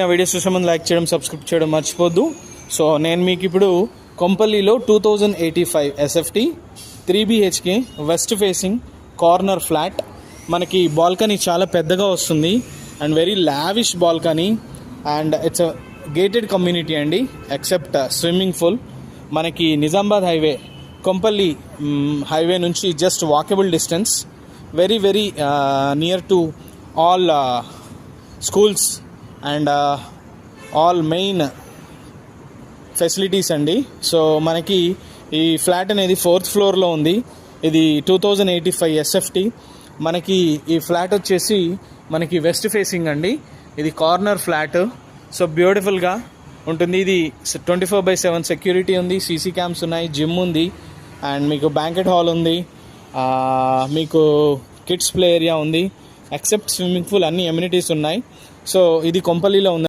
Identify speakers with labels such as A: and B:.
A: నా వీడియోస్ చూసే ముందు లైక్ చేయడం, సబ్స్క్రైబ్ చేయడం మర్చిపోద్దు. సో నేను మీకు ఇప్పుడు కొంపల్లిలో 2085 SFT 3 BHK west facing corner flat. మనకి బాల్కనీ చాలా పెద్దగా వస్తుంది and very lavish balcony and it's gated community అండి, ఎక్సెప్ట్ స్విమ్మింగ్ పూల్. మనకి నిజామాబాద్ హైవే, కొంపల్లి హైవే నుంచి just walkable distance, very very near to all schools and all main facilities అండి. So మనకి ఈ ఫ్లాట్ అనేది 4th ఫ్లోర్లో ఉంది. ఇది 2085 ఎస్ఎఫ్టీ. మనకి ఈ ఫ్లాట్ వచ్చేసి మనకి వెస్ట్ ఫేసింగ్ అండి. ఇది కార్నర్ ఫ్లాట్. సో బ్యూటిఫుల్గా ఉంటుంది. ఇది 24/7 సెక్యూరిటీ ఉంది, సీసీ క్యామ్స్ ఉన్నాయి, జిమ్ ఉంది అండ్ మీకు బ్యాంకెట్ హాల్ ఉంది, మీకు కిడ్స్ ప్లే ఏరియా ఉంది, ఎక్సెప్ట్ స్విమ్మింగ్ పూల్. అన్ని ఎమ్యూనిటీస్ ఉన్నాయి. సో ఇది కొంపల్లిలో ఉంది.